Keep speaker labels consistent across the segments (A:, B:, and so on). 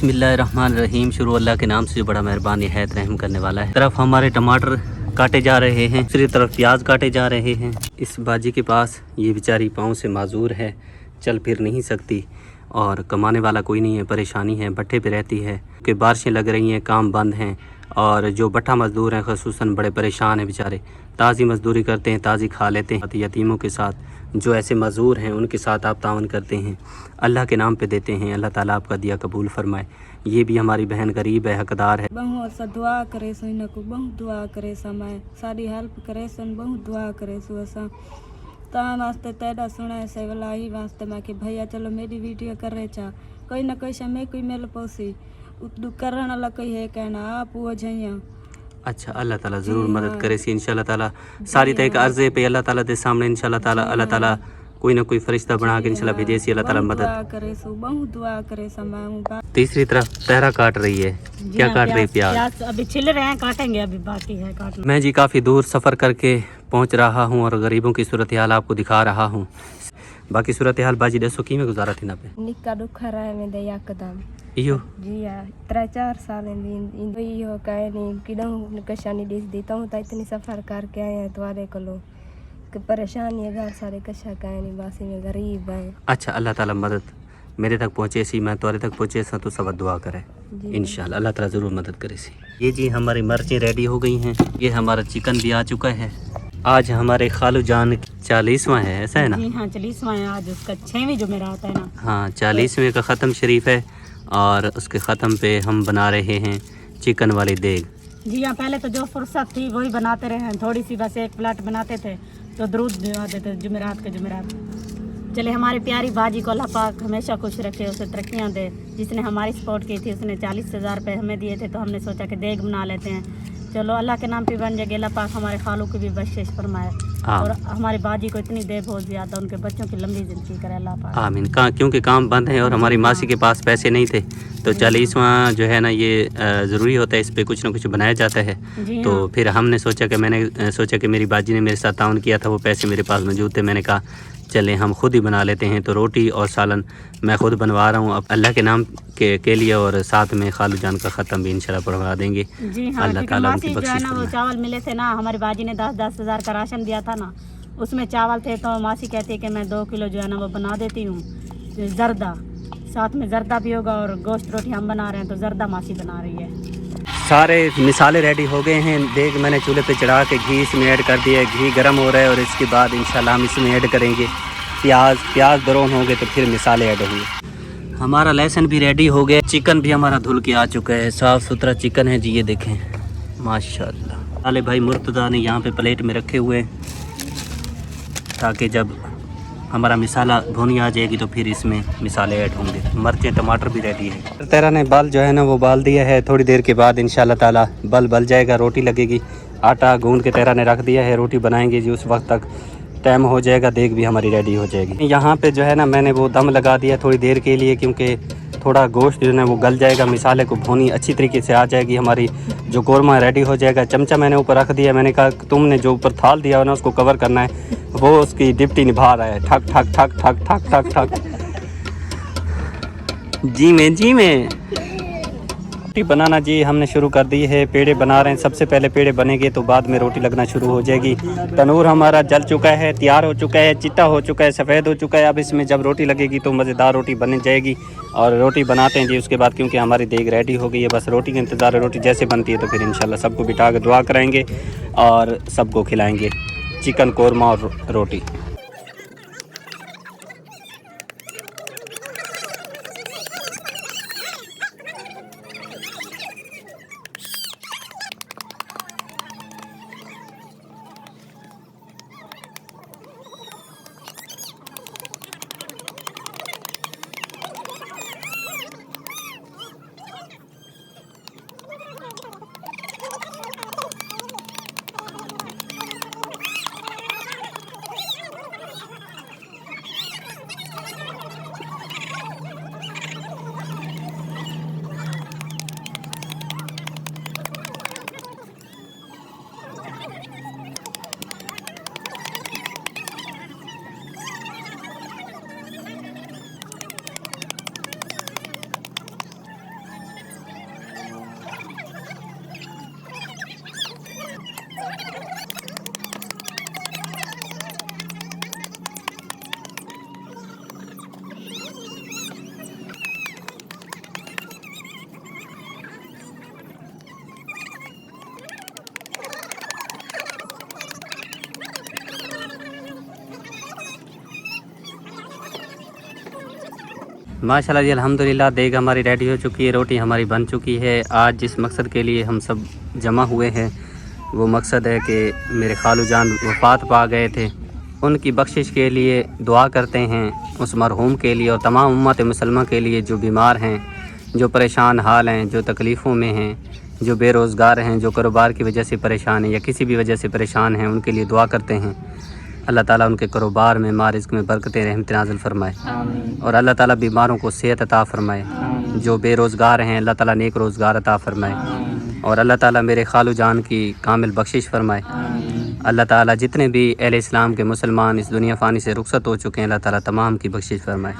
A: बिस्मिल्लाहिर्रहमानिर्रहीम। शुरू अल्लाह के नाम से जो बड़ा मेहरबान निहायत रहम करने वाला है। तरफ हमारे टमाटर काटे जा रहे हैं, दूसरी तरफ प्याज काटे जा रहे हैं। इस बाजी के पास ये बेचारी पाँव से माजूर है, चल फिर नहीं सकती और कमाने वाला कोई नहीं है, परेशानी है, भट्ठे पे रहती है कि बारिशें लग रही हैं, काम बंद हैं और जो भट्ठा मज़दूर हैं ख़ुसूसन बड़े परेशान हैं बेचारे। ताज़ी मज़दूरी करते हैं, ताज़ी खा लेते हैं। यतीमों के साथ जो ऐसे मज़दूर हैं उनके साथ आप तावन करते हैं, अल्लाह के नाम पे देते हैं। अल्लाह ताला आपका दिया कबूल फरमाए। ये भी हमारी बहन गरीब है, हकदार है।
B: बहुत सा दुआ करे सो इनको बहुत दुआ करे समय सारी हेल्प करे सन बहुत दुआ करे सो असा ता वास्ते तेरा सुना से वाला ही वास्ते मैं कि भैया चलो मेरी वीडियो कर रहे चा कोई ना कोई समय कोई मेल पोसी उदू करन वाला कोई है कहना आप वो झैया।
A: अच्छा, अल्लाह ताला ज़रूर मदद करे सी इंशाल्लाह ताला। सारी तय अर्ज़े पे अल्लाह ताला के सामने इंशाल्लाह ताला अल्लाह ताला कोई ना कोई फरिश्ता बना के इंशाल्लाह भेजे सी अल्लाह ताला मदद
B: करे सो बहुत दुआ करे समय।
A: तीसरी तरफ तहरा काट रही है, क्या काट रही? प्याज
C: अभी छिल रहे हैं, काटेंगे, अभी बाकी है काटना।
A: मैं जी काफ़ी दूर सफ़र करके पहुंच रहा हूं और गरीबों की सूरत हाल आपको दिखा रहा हूं। बाकी सूरत हाल बाजी दसो की में गुजारा थी ना पे
B: निक्का दुख रहा है में दे यकदम
A: इयो
B: जी यार 3-4 साल इन यो कहे नहीं किदम कशानी दिस देता हूं इतनी सफर करके आए हैं तुम्हारे को लो कि परेशानी है घर सारे कशा कहे नहीं बासी में गरीब है।
A: अच्छा, अल्लाह ताला मदद मेरे तक पहुँचे सी, मैं तुम्हारे तक पहुँचे सा तो सब दुआ करे इंशाल्लाह अल्लाह ताला ज़रूर मदद करे सी। ये जी हमारी मिर्चें रेडी हो गई हैं, ये हमारा चिकन भी आ चुका है। आज हमारे खालू जान 40वां है, ऐसा है ना?
C: जी हाँ, 40वां है आज, उसका 6वीं जुमेरात है ना।
A: हाँ, 40वें का ख़त्म शरीफ है और उसके ख़त्म पे हम बना रहे हैं चिकन वाली देग।
C: जी हाँ, पहले तो जो फुर्सत थी वही बनाते रहे हैं, थोड़ी सी बस एक प्लेट बनाते थे तो दरूद दिवाते थे जुमेरात के जुमेरात। चले हमारी प्यारी बाजी को अल्लाह पाक हमेशा खुश रखे, उसे तरक्कियाँ दे। जिसने हमारी सपोर्ट की थी उसने 40,000 रुपये हमें दिए थे तो हमने सोचा कि देग बना लेते हैं। चलो अल्लाह के नाम पे बन जाएगी, अल्लाह पाक हमारे खालों की भी बख्शिश फरमाए और हमारी बाजी को इतनी दे बहुत ज़्यादा, उनके बच्चों की लंबी ज़िंदगी करे अल्लाह पाक।
A: आमीन। क्योंकि काम बंद है और हमारी मासी के पास पैसे नहीं थे तो 40वां जो है ना ये ज़रूरी होता है, इस पे कुछ ना कुछ बनाया जाता है। तो फिर हमने सोचा कि मैंने सोचा कि मेरी बाजी ने मेरे साथ ताउन किया था, वो पैसे मेरे पास मौजूद थे। मैंने कहा चलें हम खुद ही बना लेते हैं। तो रोटी और सालन मैं खुद बनवा रहा हूँ अब अल्लाह के नाम के लिए और साथ में खालू जान का ख़त्म भी इंशाल्लाह पढ़वा देंगे।
C: जी हाँ,
A: अल्लाह ताला उनकी बख्शिश
C: ना वो चावल मिले थे ना, हमारी बाजी ने 10-10 हज़ार का राशन दिया था ना, उसमें चावल थे तो मासी कहती है कि मैं 2 किलो जो है ना वो बना देती हूँ जर्दा, साथ में जर्दा भी होगा और गोश्त रोटी हम बना रहे हैं तो जर्दा मासी बना रही है।
A: सारे मिसाले रेडी हो गए हैं। देग मैंने चूल्हे पे चढ़ा के घी इसमें ऐड कर दिया है, घी गर्म हो रहा है और इसके बाद इंशाल्लाह हम इसमें ऐड करेंगे प्याज ब्राउन होंगे तो फिर मिसाले ऐड होंगे। हमारा लहसुन भी रेडी हो गया, चिकन भी हमारा धुल के आ चुका है, साफ़ सुथरा चिकन है जी, ये देखें माशाल्लाह। अले भाई मुर्तज़ा ने यहाँ पे प्लेट में रखे हुए हैं ताकि जब हमारा मिसाला भुनी आ जाएगी तो फिर इसमें मिसाले ऐड होंगे। मिर्चें टमाटर भी रेडी है। तेरा ने बाल जो है ना वो बाल दिया है, थोड़ी देर के बाद इंशाल्लाह ताला बल जाएगा, रोटी लगेगी। आटा गूंद के तेरा ने रख दिया है, रोटी बनाएंगे जी, उस वक्त तक टाइम हो जाएगा, देग भी हमारी रेडी हो जाएगी। यहाँ पे जो है ना मैंने वो दम लगा दिया थोड़ी देर के लिए क्योंकि थोड़ा गोश्त जो है वो गल जाएगा, मिसाले को भुनी अच्छी तरीके से आ जाएगी, हमारी जो कोरमा रेडी हो जाएगा। चमचा मैंने ऊपर रख दिया, मैंने कहा तुमने जो ऊपर थाल दिया हो ना उसको कवर करना है, वो उसकी डिप्टी निभा रहा है, ठक ठक ठक ठक ठक ठक ठक। जी में रोटी बनाना जी हमने शुरू कर दी है, पेड़े बना रहे हैं। सबसे पहले पेड़े बनेंगे तो बाद में रोटी लगना शुरू हो जाएगी। तनूर हमारा जल चुका है, तैयार हो चुका है, चिट्टा हो चुका है, सफ़ेद हो चुका है। अब इसमें जब रोटी लगेगी तो मज़ेदार रोटी बन जाएगी और रोटी बनाते हैं जी उसके बाद, क्योंकि हमारी देग रेडी हो गई है, बस रोटी का इंतज़ार है। रोटी जैसे बनती है तो फिर इंशाल्लाह सबको बिठा के दुआ कराएँगे और सबको खिलाएँगे चिकन कोरमा और रोटी। माशाल्लाह जी अल्हम्दुलिल्लाह देग हमारी रेडी हो चुकी है, रोटी हमारी बन चुकी है। आज जिस मकसद के लिए हम सब जमा हुए हैं वो मकसद है कि मेरे खालू जान वफ़ात पा गए थे, उनकी बख्शिश के लिए दुआ करते हैं उस मरहूम के लिए और तमाम उम्मत मुसलमान के लिए जो बीमार हैं, जो परेशान हाल हैं, जो तकलीफ़ों में हैं, जो बेरोज़गार हैं, जो कारोबार की वजह से परेशान हैं या किसी भी वजह से परेशान हैं, उनके लिए दुआ करते हैं। अल्लाह ताला उनके कारोबार में मारिज़्क़ में बरकत रहमत नाज़िल फरमाए और अल्लाह ताला बीमारों को सेहत अता फरमाए। जो बेरोज़गार हैं अल्लाह ताला नेक रोज़गार अता फरमाए और अल्लाह ताला मेरे खालू जान की कामिल बख्शिश फरमाए। अल्लाह ताला जितने भी अहले इस्लाम के मुसलमान इस दुनिया फ़ानी से रुखसत हो चुके हैं अल्लाह ताला तमाम की बख्शिश फरमाए,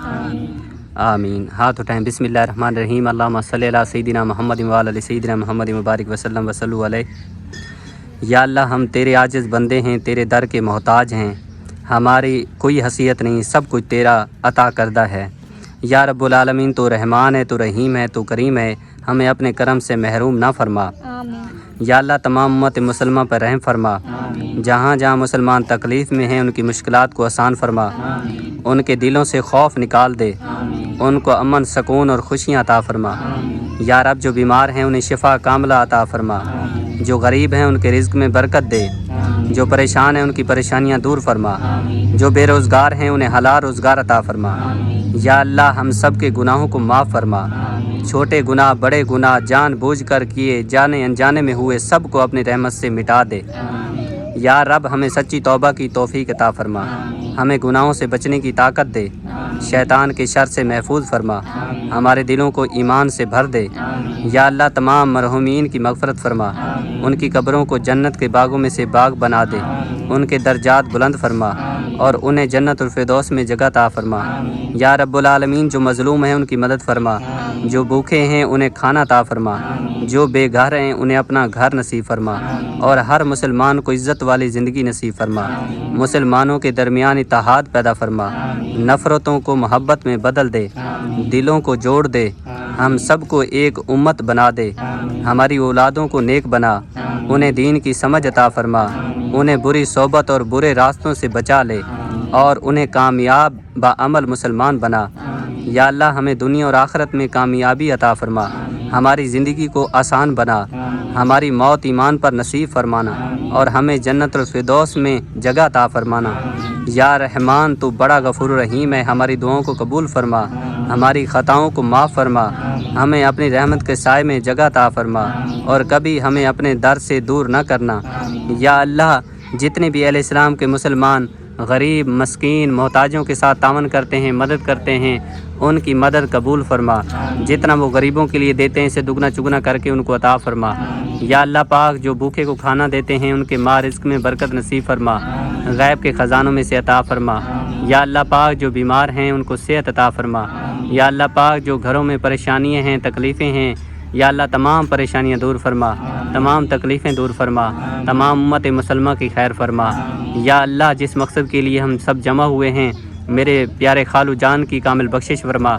A: आमीन। हाथ उठाएँ। बिस्मिल्लाहिर्रहमानिर्रहीम। अल्लाहुम्मा सल्ली अला सय्यिदिना मुहम्मदिन व अला सय्यिदिना मुहम्मदिन मुबारक वसल्लम वसल्लु अलैहि। या अल्लाह हम तेरे आजिज़ बंदे हैं, तेरे दर के मोहताज हैं, हमारी कोई हसीयत नहीं, सब कुछ तेरा अता करदा है। या रब्बुल आलमीन तो रहमान है, तो रहीम है, तो करीम है, हमें अपने करम से महरूम ना फरमा। या अल्लाह तमाम उम्मत मुसलमान पर रहम फरमा, जहाँ जहाँ मुसलमान तकलीफ़ में हैं उनकी मुश्किलात को आसान फरमा, उनके दिलों से खौफ निकाल दे, उनको अमन सुकून और खुशियाँ अता फरमा। या रब जो बीमार हैं उन्हें शिफा कामला अता फरमा, जो गरीब हैं उनके रिज़्क़ में बरकत दे, जो परेशान हैं उनकी परेशानियाँ दूर फरमा, जो बेरोज़गार हैं उन्हें हलाल रोज़गार अता फरमा। या अल्लाह हम सब के गुनाहों को माफ़ फरमा, छोटे गुनाह बड़े गुनाह जान बूझ कर किए जाने अनजाने में हुए सब को अपनी रहमत से मिटा दे। या रब हमें सच्ची तौबा की तौफीक अता फरमा, हमें गुनाहों से बचने की ताकत दे, शैतान के शर से महफूज फरमा, हमारे दिलों को ईमान से भर दे। या अल्लाह तमाम मरहूमीन की मग़फ़रत फरमा, उनकी कब्रों को जन्नत के बागों में से बाग बना दे, उनके दर्जात बुलंद फरमा और उन्हें जन्नतुल फ़िरदौस में जगह अता फरमा। या रब्बुल आलमीन जो मज़लूम हैं उनकी मदद फरमा, जो भूखे हैं उन्हें खाना अता फरमा, जो बेघर हैं उन्हें अपना घर नसीब फरमा और हर मुसलमान को इज़्ज़त वाली ज़िंदगी नसीब फरमा। मुसलमानों के दरमियान इत्तेहाद पैदा फरमा, नफ़रतों को मोहब्बत में बदल दे, दिलों को जोड़ दे, हम सब को एक उम्मत बना दे, हमारी औलादों को नेक बना, उन्हें दीन की समझ अता फरमा, उन्हें बुरी सोबत और बुरे रास्तों से बचा ले और उन्हें कामयाब बाअमल मुसलमान बना। या अल्लाह हमें दुनिया और आखिरत में कामयाबी अता फरमा, हमारी ज़िंदगी को आसान बना, हमारी मौत ईमान पर नसीब फरमाना और हमें जन्नतुल फ़िरदौस में जगह अता फरमाना। या रहमान तू बड़ा गफूर रहीम है, हमारी दुआओं को कबूल फरमा, हमारी ख़ताओं को माफ़ फरमा, हमें अपनी रहमत के साए में जगह अता फरमा और कभी हमें अपने दर से दूर न करना। या अल्लाह जितने भी अहले इस्लाम के मुसलमान गरीब मस्कीन मोहताजों के साथ तावन करते हैं, मदद करते हैं, उनकी मदद कबूल फरमा, जितना वो गरीबों के लिए देते हैं इसे दुगना चुगना करके उनको अता फरमा। या अल्लाह पाक जो भूखे को खाना देते हैं उनके माँ रिज़्क़ में बरकत नसीब फरमा, गैब के ख़जानों में से अता फरमा। या अल्लाह पाक जो बीमार हैं उनको सेहत अता फरमा। या अल्लाह पाक जो घरों में परेशानियाँ हैं तकलीफ़ें हैं, या अल्लाह तमाम परेशानियाँ दूर फरमा, तमाम तकलीफ़ें दूर फरमा, तमाम उम्मत मुसलमान की खैर फरमा। या अल्लाह जिस मकसद के लिए हम सब जमा हुए हैं मेरे प्यारे खालू जान की कामिल बख्शिश फरमा,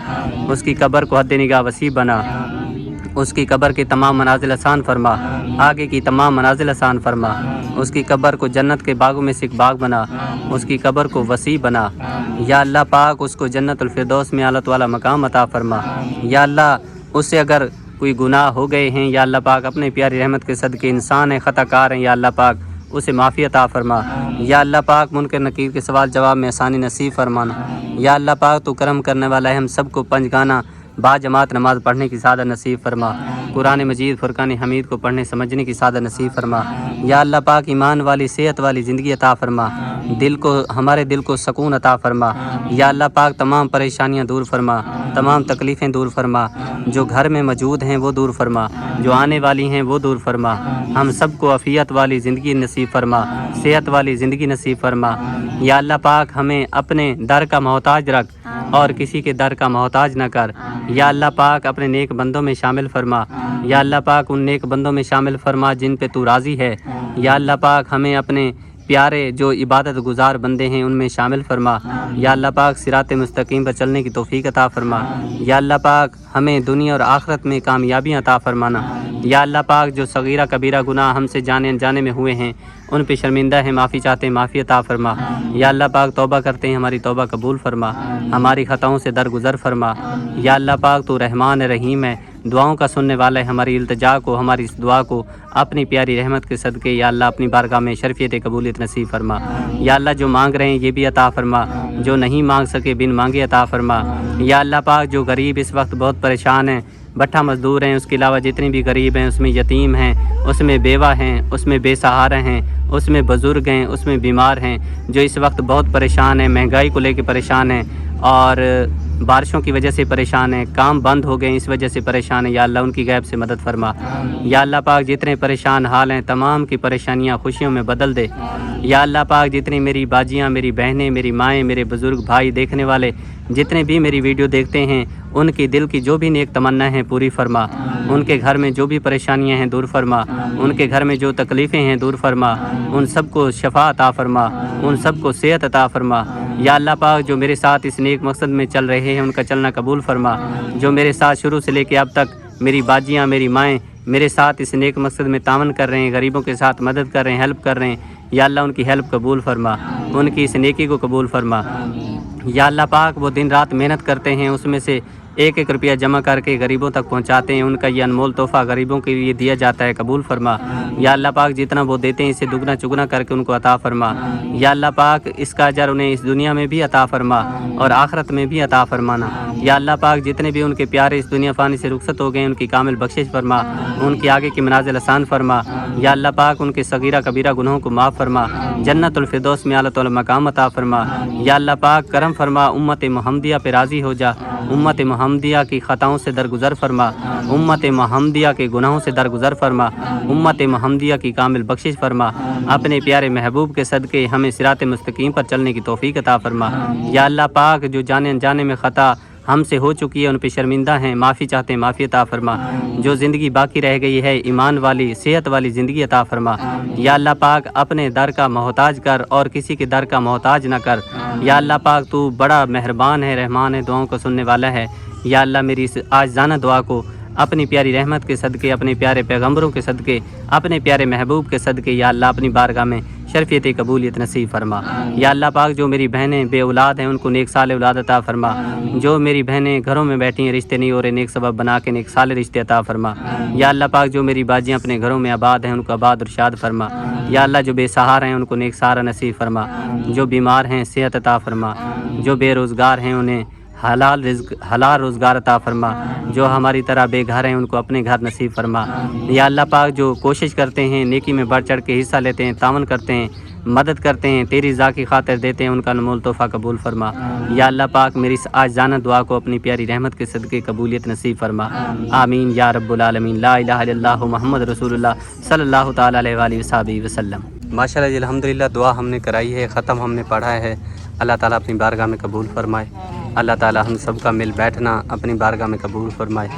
A: उसकी कब्र को हद निगाह वसी बना, उसकी कब्र के तमाम मनाजिल आसान फरमा, आगे की तमाम मनाजिल आसान फरमा, उसकी कब्र को जन्नत के बागों में से एक बाग बना, उसकी कब्र को वसी बना। या अल्लाह पाक उसको जन्नतुल फ़िरदौस में आलत वाला मकाम अता फरमा। या अल्लाह उससे अगर कोई गुनाह हो गए हैं या अल्लाह पाक अपने प्यारी रहमत के सदके इंसान है ख़ताकार हैं, या अल्लाह पाक उसे माफ़ी अता फरमा। या अल्लाह पाक मुनकर नकीर के सवाल जवाब में आसानी नसीब फरमाना। या अल्लाह पाक तो करम करने वाला है, हम सबको पंजगाना बाजमात नमाज़ पढ़ने की सादा नसीब फरमा, कुरान मजीद फुरकान हमीद को पढ़ने समझने की सादा नसीब फरमा। या अल्लाह पाक ईमान वाली सेहत वाली ज़िंदगी अता फरमा, हमारे दिल को सुकून अता फरमा। या अल्लाह पाक तमाम परेशानियाँ दूर फरमा, तमाम तकलीफ़ें दूर फरमा, जो घर में मौजूद हैं वो दूर फरमा, जो आने वाली हैं वो दूर फरमा। हम सबको अफ़ियत वाली ज़िंदगी नसीब फरमा, सेहत वाली ज़िंदगी नसीब फरमा। या अल्लाह पाक हमें अपने दर का मोहताज रख और किसी के दर का मोहताज न कर। या अल्लाह पाक अपने नेक बंदों में शामिल फरमा। या अल्लाह पाक उन नेक बंदों में शामिल फरमा जिन पे तू राज़ी है। या अल्लाह पाक हमें अपने प्यारे जो इबादत गुजार बंदे हैं उनमें शामिल फरमा। या अल्लाह पाक सिरात मुस्तकीम पर चलने की तौफीक अता फरमा। या अल्लाह पाक हमें दुनिया और आखिरत में कामयाबियाँ अता फरमाना। या अल्लाह पाक जो सगीरा कबीरा गुनाह हमसे जाने अनजाने में हुए हैं उन पे शर्मिंदा है, माफ़ी चाहते हैं, माफ़ी अता फरमा। या अल्लाह पाक तौबा करते हैं, हमारी तौबा कबूल फरमा, हमारी ख़ताओं से दरगुजर फरमा। या अल्लाह पाक तो रहमान रहीम है, दुआओं का सुनने वाला है। हमारी इल्तिजा को, हमारी इस दुआ को अपनी प्यारी रहमत के सदके या अल्लाह अपनी बारगाह में शरफियत कबूलियत नसीब फरमा। या अल्लाह जो मांग रहे हैं ये भी अता फरमा, जो नहीं मांग सके बिन मांगे अता फरमा। या अल्लाह पाक जो गरीब इस वक्त बहुत परेशान हैं, भट्ठा मजदूर हैं, उसके अलावा जितने भी गरीब हैं, उसमें यतीम हैं, उसमें बेवा हैं, उसमें बेसहारा हैं, उसमें बुज़ुर्ग हैं, उसमें बीमार हैं, जो इस वक्त बहुत परेशान हैं, महंगाई को लेकर परेशान हैं और बारिशों की वजह से परेशान हैं, काम बंद हो गए इस वजह से परेशान हैं। या अल्लाह उनकी गैब से मदद फरमा। या अल्लाह पाक जितने परेशान हाल हैं तमाम की परेशानियां खुशियों में बदल दे। या अल्लाह पाक जितनी मेरी बाजियां, मेरी बहनें, मेरी माएँ, मेरे बुज़ुर्ग भाई, देखने वाले जितने भी मेरी वीडियो देखते हैं उनकी दिल की जो भी नेक तमन्ना है पूरी फरमा। उनके घर में जो भी परेशानियां हैं दूर फरमा, उनके घर में जो तकलीफ़ें हैं दूर फरमा, उन सबको शफा अता फरमा, उन सबको सेहत अता फरमा। या अल्लाह पाक जो मेरे साथ इस नेक मकसद में चल रहे हैं उनका चलना कबूल फरमा। जो मेरे साथ शुरू से लेकर अब तक मेरी बाजियाँ, मेरी माएँ मेरे साथ इस नेक मकसद में तावन कर रहे हैं, गरीबों के साथ मदद कर रहे हैं, हेल्प कर रहे हैं, या अल्लाह उनकी हेल्प कबूल फरमा, उनकी इस नेकी को कबूल फरमा। या अल्लाह पाक वो दिन रात मेहनत करते हैं, उसमें से एक एक रुपया जमा करके गरीबों तक पहुंचाते हैं, उनका ये अनमोल तोहफ़ा गरीबों के लिए दिया जाता है, कबूल फरमा। या अल्लाह पाक जितना वो देते हैं इसे दुगना चुगना करके उनको अता फरमा। या अल्लाह पाक इसका अजर उन्हें इस दुनिया में भी अता फरमा और आखिरत में भी अता फरमाना। या अल्लाह पाक जितने भी उनके प्यारे इस दुनिया फ़ानी से रुखसत हो गए उनकी कामिल बख्शिश फरमा, उनकी आगे की मनाजिल आसान फरमा। या अल्लाह पाक उनके सगीरा कबीरा गुनाहों को माफ़ फरमा, जन्नतुल फिरदौस में आला मकाम अता फरमा। या अल्लाह पाक करम फरमा, उम्मत मुहम्मदिया पे राज़ी हो जा, उम्मत मुहम्मदिया की ख़ताओं से दरगुजर फरमा, उम्मत मुहम्मदिया के गुनाहों से दरगुजर फरमा, उम्मत मुहम्मदिया की कामिल बख्शिश फरमा। अपने प्यारे महबूब के सदके हमें सिरात मुस्तकीम पर चलने की तौफीक अता फरमा। या अल्लाह पाक जो जाने अनजाने में ख़ता हमसे हो चुकी है उन पे शर्मिंदा हैं, माफ़ी चाहते हैं, माफ़ी अता फरमा। जो ज़िंदगी बाकी रह गई है ईमान वाली, सेहत वाली ज़िंदगी अता फरमा। या अल्लाह पाक अपने दर का मोहताज कर और किसी के दर का मोहताज ना कर। या अल्लाह पाक तू बड़ा मेहरबान है, रहमान है, दुआओं को सुनने वाला है। या अल्लाह मेरी इस आज़ाना दुआ को अपनी प्यारी रहमत के सदके, अपने प्यारे पैगम्बरों के सदके, अपने प्यारे महबूब के सदके या अल्लाह अपनी बारगाह में शरफियत कबूलियत नसीब फरमा। या अल्लाह पाक जो मेरी बहनें बे औलाद हैं उनको नेक साल औलाद अता फरमा। जो मेरी बहनें घरों में बैठी हैं रिश्ते नहीं हो रहे, नेक सबब बना के नेक साल रिश्ते अता फरमा। या अल्लाह पाक जो मेरी बाजियाँ अपने घरों में आबाद हैं उनको आबाद और शाद फरमा। या अल्लाह जो बेसहारा हैं उनको नेक सहारा नसीब फरमा, जो बीमार हैं सेहत अता फरमा, जो बेरोज़गार हैं उन्हें हलाल रिज़्क़, हलाल रोज़गार अता फरमा, जो हमारी तरह बेघर हैं उनको अपने घर नसीब फरमा। या अल्लाह पाक जो कोशिश करते हैं, नेकी में बढ़ चढ़ के हिस्सा लेते हैं, तावन करते हैं, मदद करते हैं, तेरी रज़ा की खातिर देते हैं, उनका अनमोल तोहफ़ा कबूल फरमा। या अल्लाह पाक मेरी इस आज़ाना दुआ को अपनी प्यारी रहमत के सदके कबूलियत नसीब फरमा। आमीन या रब्बुल आलमीन। ला इलाहा इल्लल्लाहु मुहम्मद रसूलुल्लाह सल्लल्लाहु तआला अलैहि वसल्लम। माशाअल्लाह जी, अल्हम्दुलिल्लाह दुआ हमने कराई है, ख़त्म हमने पढ़ा है। अल्लाह ताला अपनी बारगाह में कबूल फरमाए। अल्लाह ताला हम सब का मिल बैठना अपनी बारगाह में कबूल फरमाए।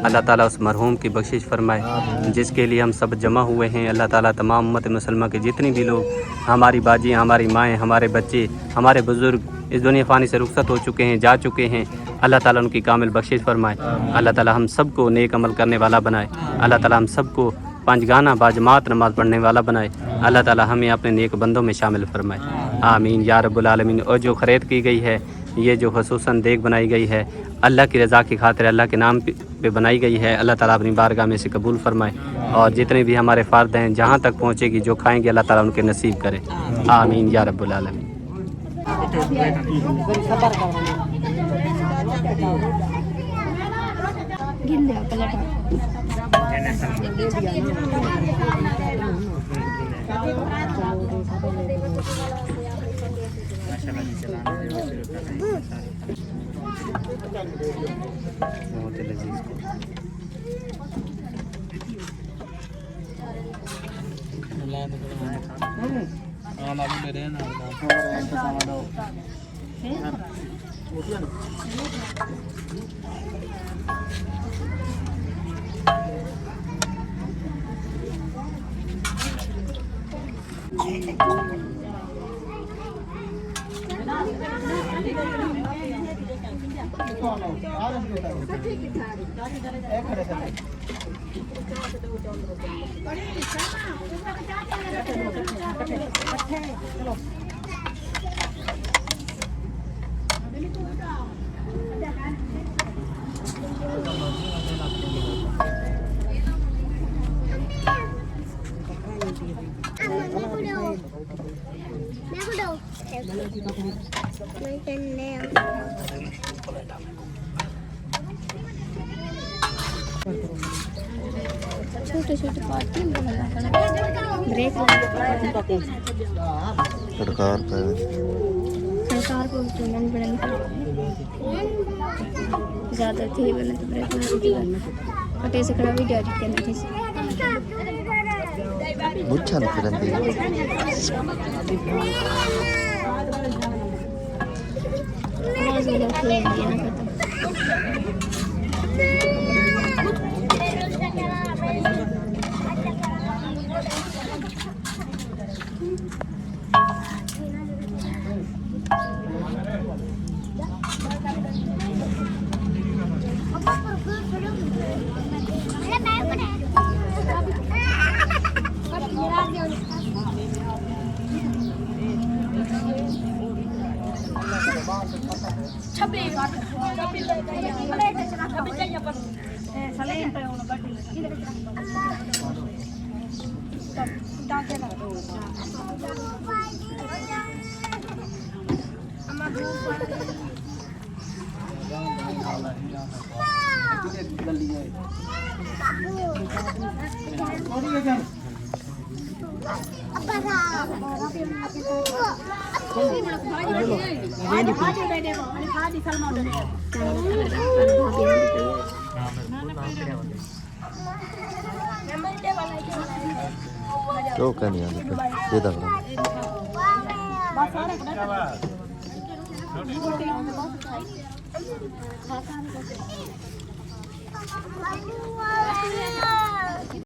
A: अल्लाह ताला उस मरहूम की बख्शिश फरमाए जिसके लिए हम सब जमा हुए हैं। अल्लाह ताला तमाम उम्मत मुसलमा के जितनी भी लोग, हमारी बाजियाँ, हमारी माएँ, हमारे बच्चे, हमारे बुज़ुर्ग इस दुनिया फ़ानी से रुखसत हो चुके हैं, जा चुके हैं, अल्लाह ताला उनकी कामिल बख्शिश फरमाए। अल्लाह ताला हम सब को नेक अमल करने वाला बनाए। अल्लाह ताला हम सब को पांचगाना बाजमात नमाज पढ़ने वाला बनाए। अल्लाह ताला हमें अपने नेक बंदों में शामिल फरमाए। आमीन या रब्बुल आलमीन। और जो खरीद की गई है, ये जो खसूसन देख बनाई गई है, अल्लाह की रज़ा की खातिर अल्लाह के नाम पे बनाई गई है। अल्लाह ताला अपनी बारगाह में से कबूल फरमाए। और जितने भी हमारे फ़र्द हैं जहाँ तक पहुँचेगी, जो खाएँगे अल्लाह ताला उनके नसीब करे। आमीन या रब्बुल आलमीन।
B: छोटे छोटे पार्टी ब्रेक
D: सरकार को स्टूडेंट बड़े ज़्यादा थे बने तो ब्रेक कटे से खड़ा वीडियो एडिट करना थी
E: मुच्छन करंदी
D: आवाज़ वाला खेल दिया ना खत्म
E: क्यों कहनी है ये तक